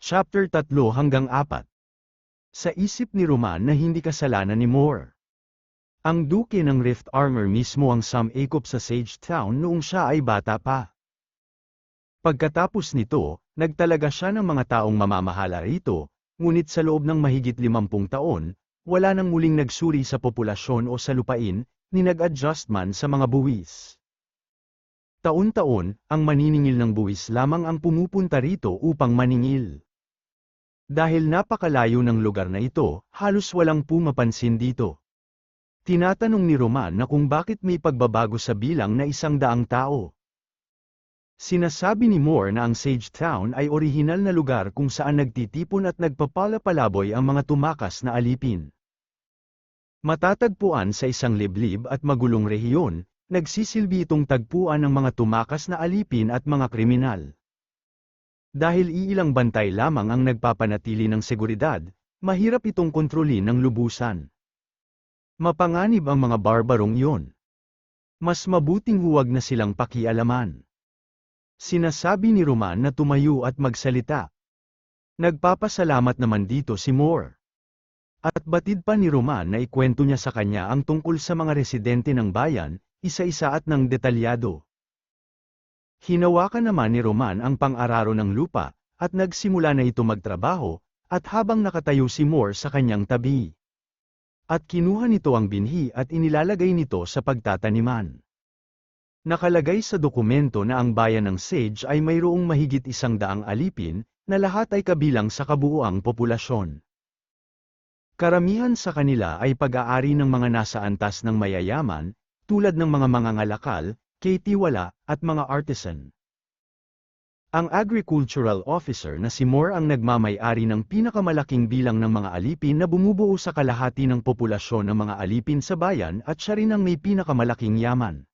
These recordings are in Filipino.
Chapter 3-4. Sa isip ni Roman na hindi kasalanan ni Moore. Ang duke ng Rift Armor mismo ang sumikop sa Sage Town noong siya ay bata pa. Pagkatapos nito, nagtalaga siya ng mga taong mamamahala rito, ngunit sa loob ng mahigit 50 taon, wala nang muling nagsuri sa populasyon o sa lupain, ni nag-adjust man sa mga buwis. Taon-taon, ang maniningil ng buwis lamang ang pumupunta rito upang maningil. Dahil napakalayo ng lugar na ito, halos walang pumapansin dito. Tinatanong ni Roman na kung bakit may pagbabago sa bilang na 100 tao. Sinasabi ni Moore na ang Sage Town ay orihinal na lugar kung saan nagtitipon at nagpapalapalaboy ang mga tumakas na alipin. Matatagpuan sa isang liblib at magulong rehiyon, nagsisilbi itong tagpuan ng mga tumakas na alipin at mga kriminal. Dahil iilang bantay lamang ang nagpapanatili ng seguridad, mahirap itong kontrolin ng lubusan. Mapanganib ang mga barbarong iyon. Mas mabuting huwag na silang pakialaman. Sinasabi ni Roman na tumayo at magsalita. Nagpapasalamat naman dito si Moore. At batid pa ni Roman na ikwento niya sa kanya ang tungkol sa mga residente ng bayan, isa-isa at ng detalyado. Hinawakan naman ni Roman ang pang-araro ng lupa, at nagsimula na ito magtrabaho, at habang nakatayo si Moore sa kanyang tabi. At kinuha nito ang binhi at inilalagay nito sa pagtataniman. Nakalagay sa dokumento na ang bayan ng Sage ay mayroong mahigit 100 alipin, na lahat ay kabilang sa kabuuang populasyon. Karamihan sa kanila ay pag-aari ng mga nasa antas ng mayayaman, tulad ng mga mangangalakal, kaytiwala, at mga artisan. Ang agricultural officer na si Moore ang nagmamay-ari ng pinakamalaking bilang ng mga alipin na bumubuo sa kalahati ng populasyon ng mga alipin sa bayan at siya rin ang may pinakamalaking yaman.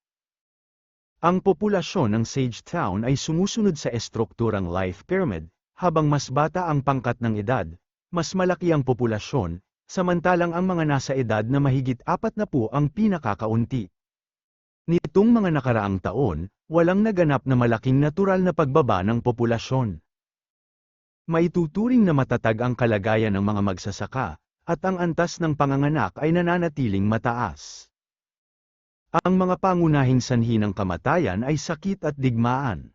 Ang populasyon ng Sage Town ay sumusunod sa estrukturang life pyramid, habang mas bata ang pangkat ng edad, mas malaki ang populasyon, samantalang ang mga nasa edad na mahigit 40 ang pinakakaunti. Nitong mga nakaraang taon, walang naganap na malaking natural na pagbaba ng populasyon. Maituturing na matatag ang kalagayan ng mga magsasaka, at ang antas ng panganganak ay nananatiling mataas. Ang mga pangunahing sanhi ng kamatayan ay sakit at digmaan.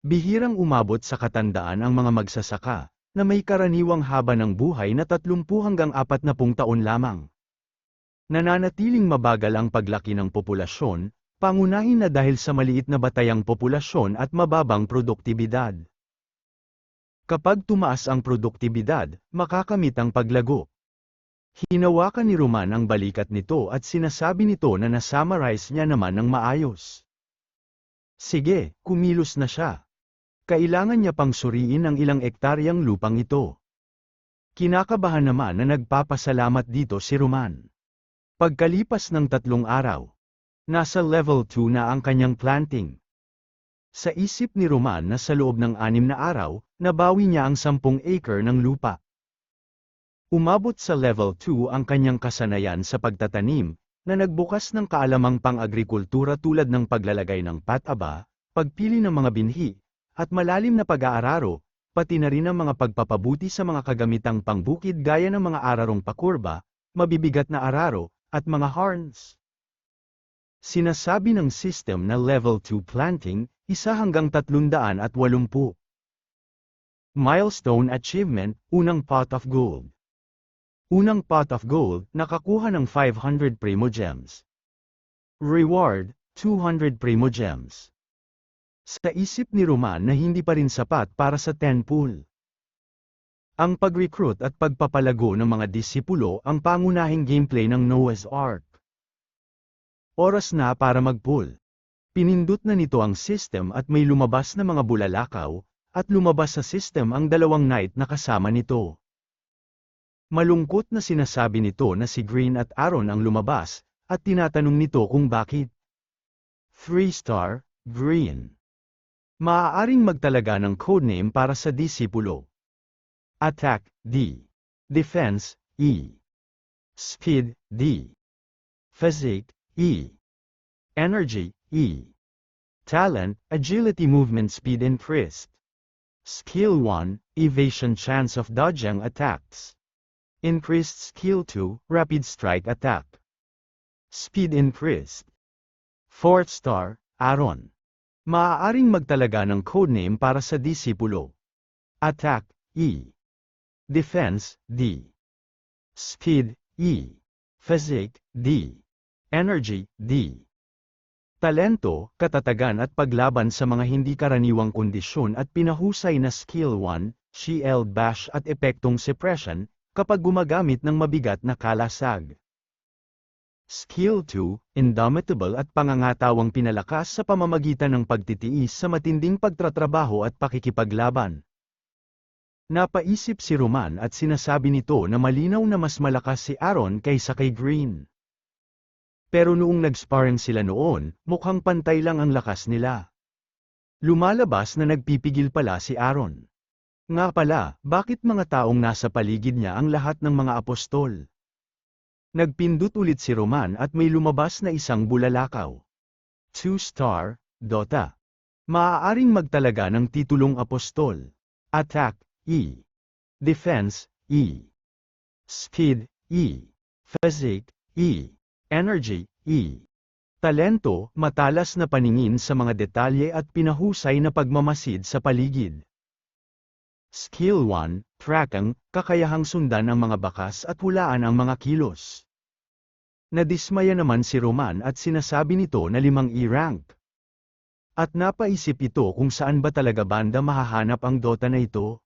Bihirang umabot sa katandaan ang mga magsasaka, na may karaniwang haba ng buhay na 30 hanggang 40 taon lamang. Nananatiling mabagal ang paglaki ng populasyon, pangunahin na dahil sa maliit na batayang populasyon at mababang produktibidad. Kapag tumaas ang produktibidad, makakamit ang paglago. Hinawakan ni Roman ang balikat nito at sinasabi nito na na-summarize niya naman ng maayos. Sige, kumilos na siya. Kailangan niya pang suriin ang ilang ektaryang lupang ito. Kinakabahan naman na nagpapasalamat dito si Roman. Pagkalipas ng 3 araw, nasa level 2 na ang kanyang planting. Sa isip ni Roman na sa loob ng 6 na araw, nabawi niya ang 10 acre ng lupa. Umabot sa level 2 ang kanyang kasanayan sa pagtatanim, na nagbukas ng kaalamang pang-agrikultura tulad ng paglalagay ng pataba, pagpili ng mga binhi, at malalim na pag-aararo, pati na rin ang mga pagpapabuti sa mga kagamitang pangbukid gaya ng mga ararong pakurba, mabibigat na araro, at mga horns. Sinasabi ng system na level 2 planting, 1 hanggang 380. Milestone Achievement, unang pot of gold. Unang pot of gold, nakakuha ng 500 Primo Gems. Reward, 200 Primo Gems. Sa isip ni Roman na hindi pa rin sapat para sa 10 pool. Ang pag-recruit at pagpapalago ng mga disipulo ang pangunahing gameplay ng Noah's Ark. Oras na para mag-pull. Pinindot na nito ang system at may lumabas na mga bulalakaw, at lumabas sa system ang 2 knight na kasama nito. Malungkot na sinasabi nito na si Green at Aaron ang lumabas, at tinatanong nito kung bakit. 3-star, Green. Maaaring magtalaga ng codename para sa disipulo. Attack, D. Defense, E. Speed, D. Physique, E. Energy, E. Talent, Agility, Movement, Speed increased. Skill 1, evasion chance of dodging attacks. Increased skill 2, rapid strike attack. Speed increased. 4th star, Aaron. Maaaring magtalaga ng codename para sa disipulo. Attack, E. Defense, D. Speed, E. Physique, D. Energy, D. Talento, katatagan at paglaban sa mga hindi karaniwang kondisyon at pinahusay na skill 1, shield bash at epektong suppression, kapag gumagamit ng mabigat na kalasag. Skill 2, indomitable at pangangatawang pinalakas sa pamamagitan ng pagtitiis sa matinding pagtatrabaho at pakikipaglaban. Napaisip si Roman at sinasabi nito na malinaw na mas malakas si Aaron kaysa kay Green. Pero noong nag-sparring sila noon, mukhang pantay lang ang lakas nila. Lumalabas na nagpipigil pala si Aaron. Nga pala, bakit mga taong nasa paligid niya ang lahat ng mga apostol? Nagpindot ulit si Roman at may lumabas na isang bulalakaw. 2-star, Dota. Maaaring magtalaga ng titulong apostol. Attack, E. Defense, E. Speed, E. Physique, E. Energy, E. Talento, matalas na paningin sa mga detalye at pinahusay na pagmamasid sa paligid. Skill 1, tracking, kakayahang sundan ang mga bakas at hulaan ang mga kilos. Nadismaya naman si Roman at sinasabi nito na 5 E-rank. At napaisip ito kung saan ba talaga banda mahahanap ang Dota na ito.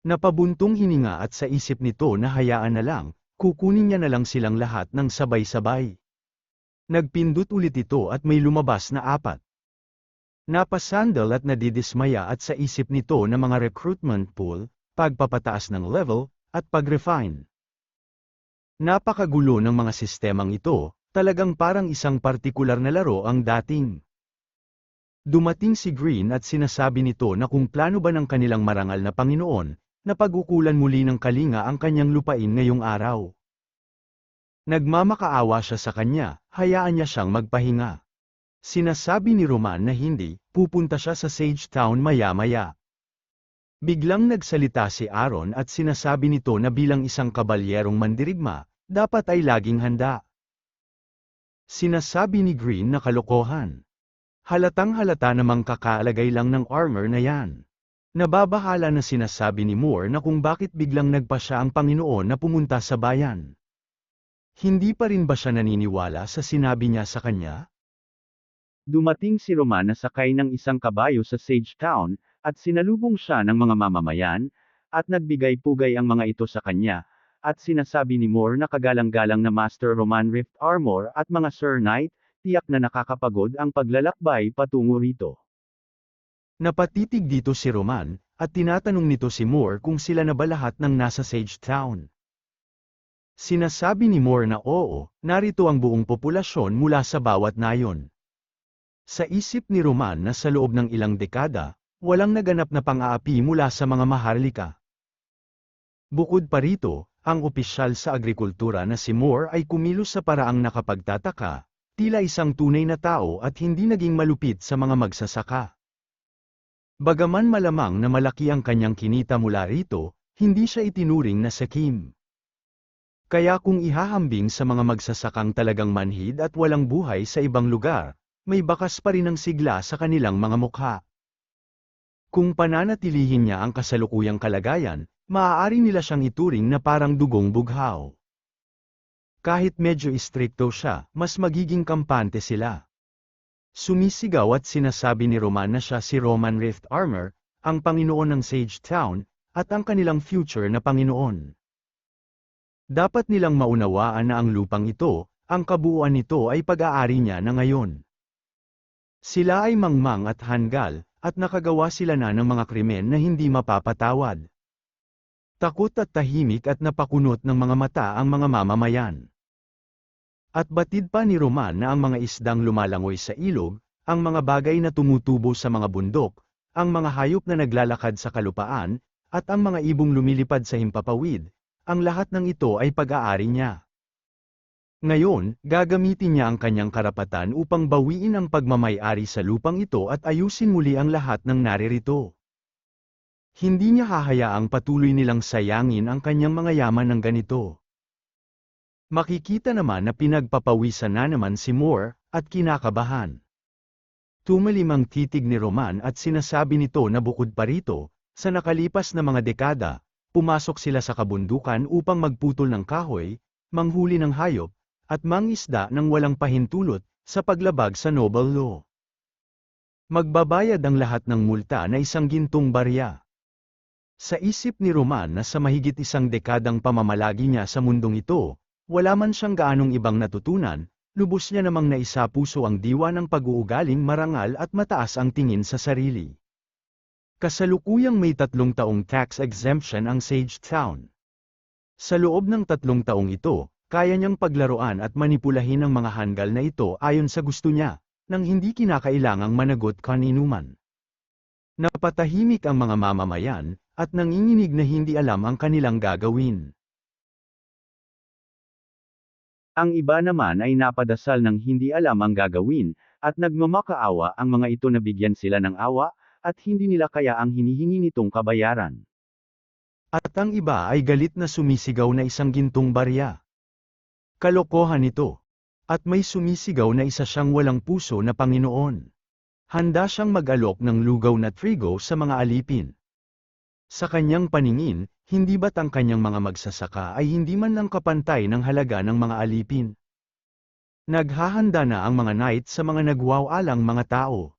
Napabuntong hininga at sa isip nito na hayaan na lang, kukunin niya na lang silang lahat ng sabay-sabay. Nagpindot ulit ito at may lumabas na 4. Napasandal at nadidismaya at sa isip nito na mga recruitment pool, pagpapataas ng level, at pag-refine. Napakagulo ng mga sistemang ito, talagang parang isang partikular na laro ang dating. Dumating si Green at sinasabi nito na kung plano ba ng kanilang marangal na Panginoon, na pag-ukulan muli ng kalinga ang kanyang lupain ngayong araw. Nagmamakaawa siya sa kanya, hayaan niya siyang magpahinga. Sinasabi ni Roman na hindi, pupunta siya sa Sage Town maya-maya. Biglang nagsalita si Aaron at sinasabi nito na bilang isang kabalyerong mandirigma, dapat ay laging handa. Sinasabi ni Green na kalokohan. Halatang-halata namang kakaalagay lang ng armor na yan. Nababahala na sinasabi ni Moore na kung bakit biglang nagpa siya ang Panginoon na pumunta sa bayan. Hindi pa rin ba siya naniniwala sa sinabi niya sa kanya? Dumating si Roman na sakay ng isang kabayo sa Sage Town, at sinalubong siya ng mga mamamayan, at nagbigay-pugay ang mga ito sa kanya, at sinasabi ni Moore na kagalang-galang na Master Roman Rift Armor at mga Sir Knight, tiyak na nakakapagod ang paglalakbay patungo rito. Napatitig dito si Roman, at tinatanong nito si Moore kung sila na ba lahat ng nasa Sage Town. Sinasabi ni Moore na oo, narito ang buong populasyon mula sa bawat nayon. Sa isip ni Roman na sa loob ng ilang dekada, walang naganap na pang-aapi mula sa mga maharlika. Bukod pa rito, ang opisyal sa agrikultura na si Moore ay kumilos sa paraang nakapagtataka, tila isang tunay na tao at hindi naging malupit sa mga magsasaka. Bagaman malamang na malaki ang kanyang kinita mula rito, hindi siya itinuring na sakim. Kaya kung ihahambing sa mga magsasakang talagang manhid at walang buhay sa ibang lugar, may bakas pa rin ang sigla sa kanilang mga mukha. Kung pananatilihin niya ang kasalukuyang kalagayan, maaari nila siyang ituring na parang dugong bughaw. Kahit medyo istrikto siya, mas magiging kampante sila. Sumisigaw at sinasabi ni Roman na siya si Roman Rift Armor, ang Panginoon ng Sage Town, at ang kanilang future na Panginoon. Dapat nilang maunawaan na ang lupang ito, ang kabuuan nito ay pag-aari niya na ngayon. Sila ay mangmang at hanggal, at nakagawa sila na ng mga krimen na hindi mapapatawad. Takot at tahimik at napakunot ng mga mata ang mga mamamayan. At batid pa ni Roman na ang mga isdang lumalangoy sa ilog, ang mga bagay na tumutubo sa mga bundok, ang mga hayop na naglalakad sa kalupaan, at ang mga ibong lumilipad sa himpapawid, ang lahat ng ito ay pag-aari niya. Ngayon, gagamitin niya ang kanyang karapatan upang bawiin ang pagmamay-ari sa lupang ito at ayusin muli ang lahat ng naririto. Hindi niya hahayaang patuloy nilang sayangin ang kanyang mga yaman ng ganito. Makikita naman na pinagpapawisan na naman si Moore, at kinakabahan. Tumalim ang titig ni Roman at sinasabi nito na bukod pa rito, sa nakalipas na mga dekada, pumasok sila sa kabundukan upang magputol ng kahoy, manghuli ng hayop, at mangisda ng walang pahintulot, sa paglabag sa noble law. Magbabayad ang lahat ng multa na ₱1 Sa isip ni Roman na sa mahigit isang dekadang pamamalagi niya sa mundong ito, wala man siyang gaanong ibang natutunan, lubos niya namang naisapuso ang diwa ng pag-uugaling marangal at mataas ang tingin sa sarili. Kasalukuyang may 3 taong tax exemption ang Sagetown. Sa loob ng 3 taong ito, kaya niyang paglaruan at manipulahin ang mga hanggal na ito ayon sa gusto niya, nang hindi kinakailangang managot kaninuman. Napatahimik ang mga mamamayan, at nanginginig na hindi alam ang kanilang gagawin. Ang iba naman ay napadasal ng hindi alam ang gagawin, at nagmamakaawa ang mga ito na bigyan sila ng awa, at hindi nila kaya ang hinihingi nitong kabayaran. At ang iba ay galit na sumisigaw na ₱1. Kalokohan ito. At may sumisigaw na isa siyang walang puso na Panginoon. Handa siyang mag-alok ng lugaw na trigo sa mga alipin. Sa kanyang paningin, hindi ba't ang kanyang mga magsasaka ay hindi man lang kapantay ng halaga ng mga alipin? Naghahanda na ang mga knight sa mga nagwawalang mga tao.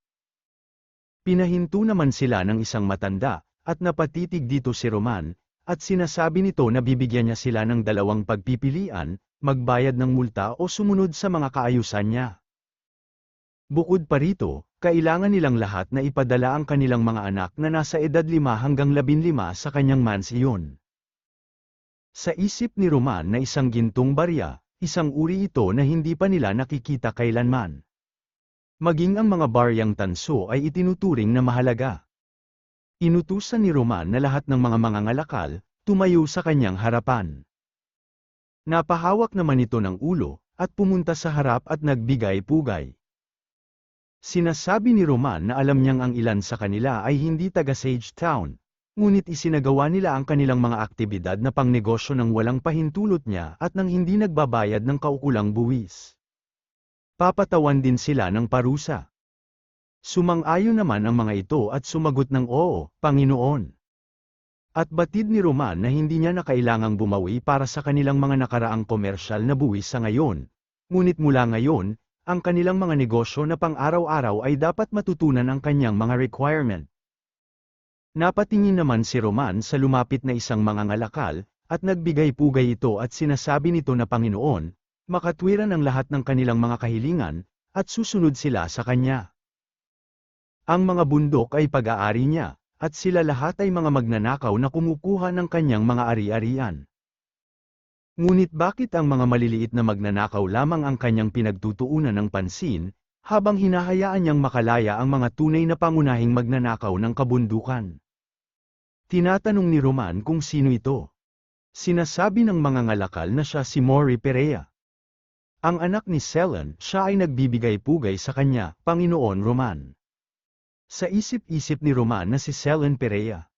Pinahinto naman sila ng isang matanda, at napatitig dito si Roman, at sinasabi nito na bibigyan niya sila ng 2 pagpipilian, magbayad ng multa o sumunod sa mga kaayusan niya. Bukod pa rito, kailangan nilang lahat na ipadala ang kanilang mga anak na nasa edad 5 hanggang 15 sa kanyang mansiyon. Sa isip ni Roman na ₱1, isang uri ito na hindi pa nila nakikita kailanman. Maging ang mga baryang tanso ay itinuturing na mahalaga. Inutusan ni Roman na lahat ng mga mangangalakal, tumayo sa kanyang harapan. Napahawak naman ito ng ulo, at pumunta sa harap at nagbigay-pugay. Sinasabi ni Roman na alam niyang ang ilan sa kanila ay hindi taga Sagetown, ngunit isinagawa nila ang kanilang mga aktibidad na pangnegosyo ng walang pahintulot niya at nang hindi nagbabayad ng kaukulang buwis. Papatawan din sila ng parusa. Sumang-ayon naman ang mga ito at sumagot ng oo, Panginoon. At batid ni Roman na hindi niya na kailangang bumawi para sa kanilang mga nakaraang komersyal na buwis sa ngayon, ngunit mula ngayon, ang kanilang mga negosyo na pang-araw-araw ay dapat matutunan ang kanyang mga requirement. Napatingin naman si Roman sa lumapit na isang mangangalakal, at nagbigay-pugay ito at sinasabi nito na Panginoon, makatwiran ang lahat ng kanilang mga kahilingan, at susunod sila sa kanya. Ang mga bundok ay pag-aari niya, at sila lahat ay mga magnanakaw na kumukuha ng kanyang mga ari-arian. Ngunit bakit ang mga maliliit na magnanakaw lamang ang kanyang pinagtutuunan ng pansin, habang hinahayaan niyang makalaya ang mga tunay na pangunahing magnanakaw ng kabundukan? Tinatanong ni Roman kung sino ito. Sinasabi ng mga ngalakal na siya si Maury Perea. Ang anak ni Selen, siya ay nagbibigay-pugay sa kanya, Panginoon Roman. Sa isip-isip ni Roman na si Selen Perea,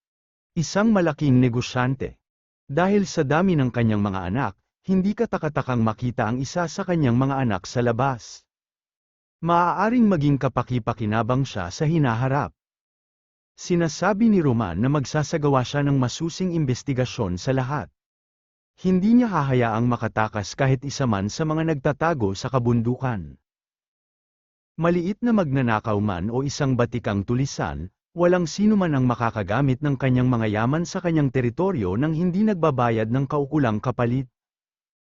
isang malaking negosyante. Dahil sa dami ng kanyang mga anak, hindi katakatakang makita ang isa sa kanyang mga anak sa labas. Maaaring maging kapaki-pakinabang siya sa hinaharap. Sinasabi ni Roman na magsasagawa siya ng masusing imbestigasyon sa lahat. Hindi niya hahayaang makatakas kahit isa man sa mga nagtatago sa kabundukan. Maliit na magnanakaw man o isang batikang tulisan, walang sino man ang makakagamit ng kanyang mga yaman sa kanyang teritoryo nang hindi nagbabayad ng kaukulang kapalit.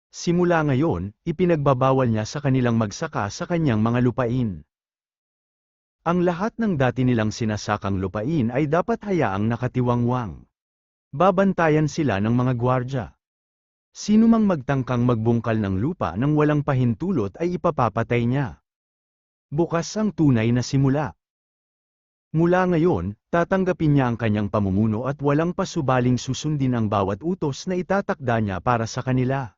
Simula ngayon, ipinagbabawal niya sa kanilang magsaka sa kanyang mga lupain. Ang lahat ng dati nilang sinasakang lupain ay dapat hayaang nakatiwangwang. Babantayan sila ng mga gwardya. Sino mang magtangkang magbungkal ng lupa nang walang pahintulot ay ipapapatay niya. Bukas ang tunay na simula. Mula ngayon, tatanggapin niya ang kanyang pamumuno at walang pasubaling susundin ang bawat utos na itatakda niya para sa kanila.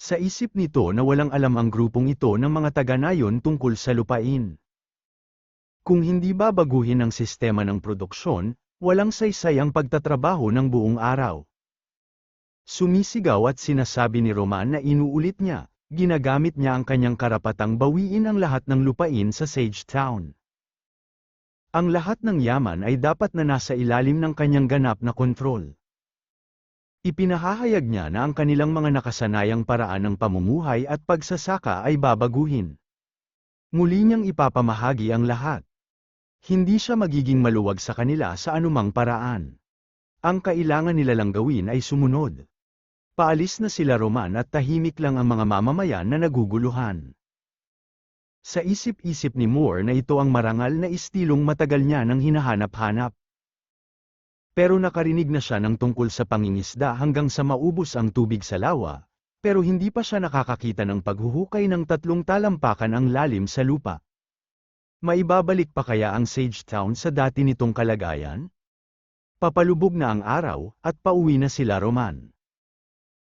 Sa isip nito na walang alam ang grupong ito ng mga taga-nayon tungkol sa lupain. Kung hindi babaguhin ang sistema ng produksyon, Walang saysay ang pagtatrabaho ng buong araw. Sumisigaw at sinasabi ni Roman na inuulit niya, ginagamit niya ang kanyang karapatang bawiin ang lahat ng lupain sa Sage Town. Ang lahat ng yaman ay dapat na nasa ilalim ng kanyang ganap na kontrol. Ipinahahayag niya na ang kanilang mga nakasanayang paraan ng pamumuhay at pagsasaka ay babaguhin. Muli niyang ipapamahagi ang lahat. Hindi siya magiging maluwag sa kanila sa anumang paraan. Ang kailangan nila lang gawin ay sumunod. Paalis na sila Roman at tahimik lang ang mga mamamayan na naguguluhan. Sa isip-isip ni Moore na ito ang marangal na istilong matagal niya nang hinahanap-hanap. Pero nakarinig na siya ng tungkol sa pangingisda hanggang sa maubos ang tubig sa lawa, pero hindi pa siya nakakakita ng paghuhukay ng 3 talampakan ang lalim sa lupa. Maibabalik pa kaya ang Sage Town sa dati nitong kalagayan? Papalubog na ang araw, at pauwi na sila Roman.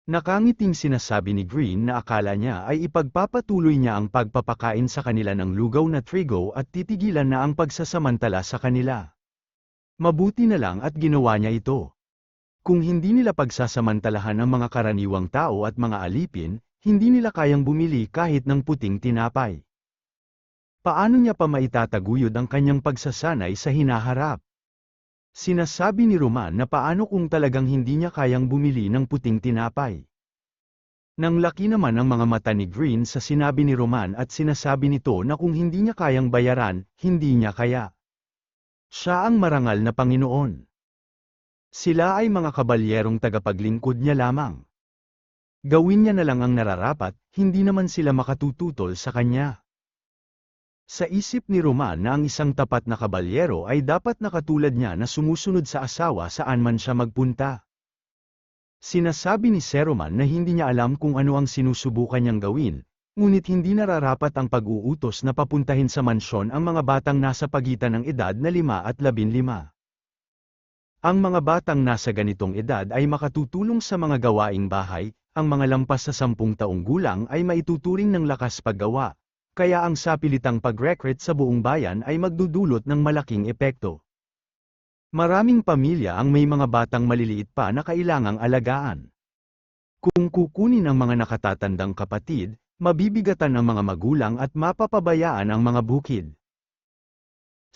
Nakangiting sinasabi ni Green na akala niya ay ipagpapatuloy niya ang pagpapakain sa kanila ng lugaw na trigo at titigilan na ang pagsasamantala sa kanila. Mabuti na lang at ginawa niya ito. Kung hindi nila pagsasamantalahan ang mga karaniwang tao at mga alipin, hindi nila kayang bumili kahit ng puting tinapay. Paano niya pa maitataguyod ang kanyang pagsasanay sa hinaharap? Sinasabi ni Roman na paano kung talagang hindi niya kayang bumili ng puting tinapay. Nang laki naman ang mga mata ni Green sa sinabi ni Roman at sinasabi nito na kung hindi niya kayang bayaran, hindi niya kaya. Siya ang marangal na Panginoon. Sila ay mga kabalyerong tagapaglingkod niya lamang. Gawin niya na lang ang nararapat, hindi naman sila makatututol sa kanya. Sa isip ni Roman na ang isang tapat na kabalyero ay dapat na katulad niya na sumusunod sa asawa saan man siya magpunta. Sinasabi ni Roman na hindi niya alam kung ano ang sinusubukan niyang gawin, ngunit hindi nararapat ang pag-uutos na papuntahin sa mansyon ang mga batang nasa pagitan ng edad na 5 at 15. Ang mga batang nasa ganitong edad ay makatutulong sa mga gawaing bahay, ang mga lampas sa 10 taong gulang ay maituturing ng lakas paggawa, kaya ang sapilitang pag-recruit sa buong bayan ay magdudulot ng malaking epekto. Maraming pamilya ang may mga batang maliliit pa na kailangang alagaan. Kung kukunin ang mga nakatatandang kapatid, mabibigatan ang mga magulang at mapapabayaan ang mga bukid.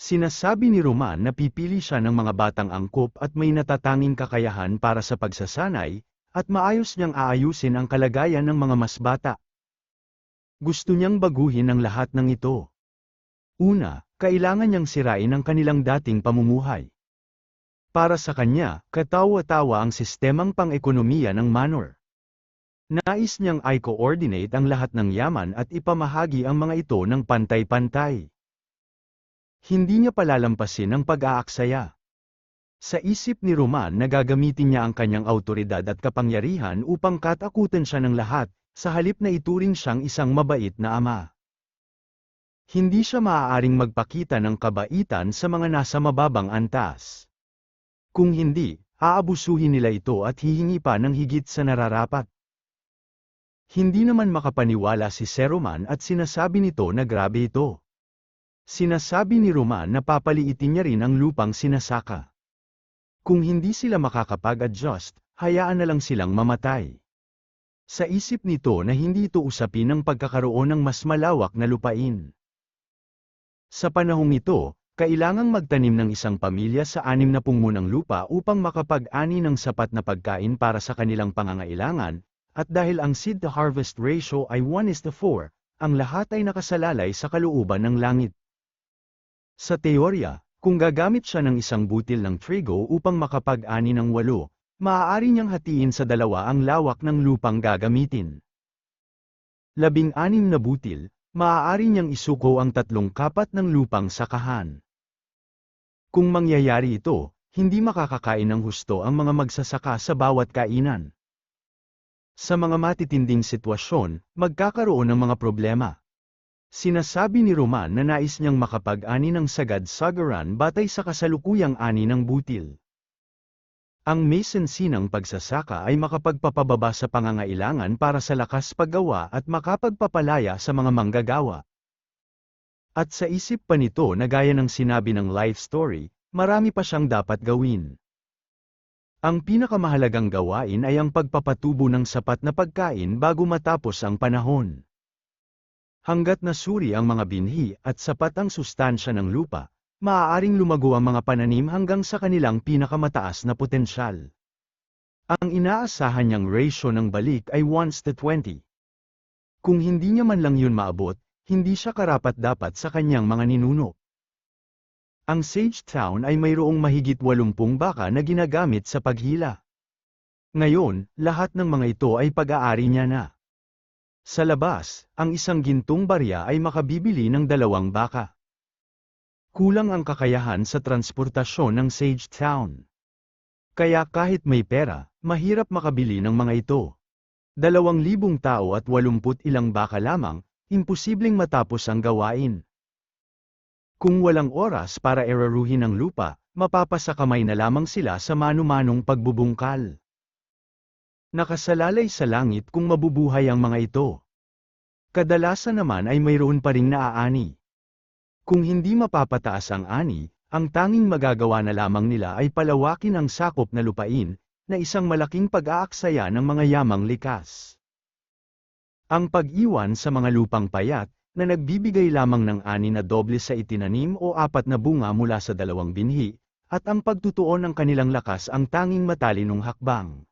Sinasabi ni Roman na pipili siya ng mga batang angkop at may natatanging kakayahan para sa pagsasanay, at maayos niyang aayusin ang kalagayan ng mga mas bata. Gusto niyang baguhin ang lahat ng ito. Una, kailangan niyang sirain ang kanilang dating pamumuhay. Para sa kanya, katawa-tawa ang sistemang pang-ekonomiya ng Manor. Nais niyang i-coordinate ang lahat ng yaman at ipamahagi ang mga ito ng pantay-pantay. Hindi niya palalampasin ang pag-aaksaya. Sa isip ni Roman na gagamitin niya ang kanyang awtoridad at kapangyarihan upang katakutan siya ng lahat, sa halip na ituring siyang isang mabait na ama. Hindi siya maaaring magpakita ng kabaitan sa mga nasa mababang antas. Kung hindi, aabusuhin nila ito at hihingi pa ng higit sa nararapat. Hindi naman makapaniwala si Roman at sinasabi nito na grabe ito. Sinasabi ni Roman na papaliitin niya rin ang lupang sinasaka. Kung hindi sila makakapag-adjust, hayaan na lang silang mamatay. Sa isip nito na hindi ito usapin ng pagkakaroon ng mas malawak na lupain. Sa panahong ito, kailangang magtanim ng isang pamilya sa 60 munang lupa upang makapag-ani ng sapat na pagkain para sa kanilang pangangailangan, at dahil ang seed-to-harvest ratio ay 1:4, ang lahat ay nakasalalay sa kalooban ng langit. Sa teorya, kung gagamit siya ng isang butil ng trigo upang makapag-ani ng 8, maaari niyang hatiin sa 2 ang lawak ng lupang gagamitin. 16 na butil, maaari niyang isuko ang 3 kapat ng lupang sakahan. Kung mangyayari ito, hindi makakakain ng husto ang mga magsasaka sa bawat kainan. Sa mga matitinding sitwasyon, magkakaroon ng mga problema. Sinasabi ni Roman na nais niyang makapag-ani ng sagad-sagaran batay sa kasalukuyang ani ng butil. Ang may sensinang pagsasaka ay makapagpapababa sa pangangailangan para sa lakas paggawa at makapagpapalaya sa mga manggagawa. At sa isip pa nito na gaya ng sinabi ng life story, marami pa siyang dapat gawin. Ang pinakamahalagang gawain ay ang pagpapatubo ng sapat na pagkain bago matapos ang panahon. Hanggat nasuri ang mga binhi at sapat ang sustansya ng lupa, maaaring lumago ang mga pananim hanggang sa kanilang pinakamataas na potensyal. Ang inaasahan niyang ratio ng balik ay 1:20. Kung hindi niya man lang yun maabot, hindi siya karapat-dapat sa kanyang mga ninuno. Ang Sage Town ay mayroong mahigit 80 baka na ginagamit sa paghila. Ngayon, lahat ng mga ito ay pag-aari niya na. Sa labas, ang isang gintong barya ay makabibili ng 2 baka. Kulang ang kakayahan sa transportasyon ng Sage Town. Kaya kahit may pera, mahirap makabili ng mga ito. 2,000 tao at 80 ilang baka lamang, imposibleng matapos ang gawain. Kung walang oras para eraruhin ang lupa, mapapasakamay na lamang sila sa mano-manong pagbubungkal. Nakasalalay sa langit kung mabubuhay ang mga ito. Kadalasan naman ay mayroon pa ring naaani. Kung hindi mapapataas ang ani, ang tanging magagawa na lamang nila ay palawakin ang sakop na lupain, na isang malaking pag-aaksaya ng mga yamang likas. Ang pag-iwan sa mga lupang payat, na nagbibigay lamang ng ani na doble sa itinanim o 4 na bunga mula sa 2 binhi, at ang pagtutuon ng kanilang lakas ang tanging matalinong hakbang.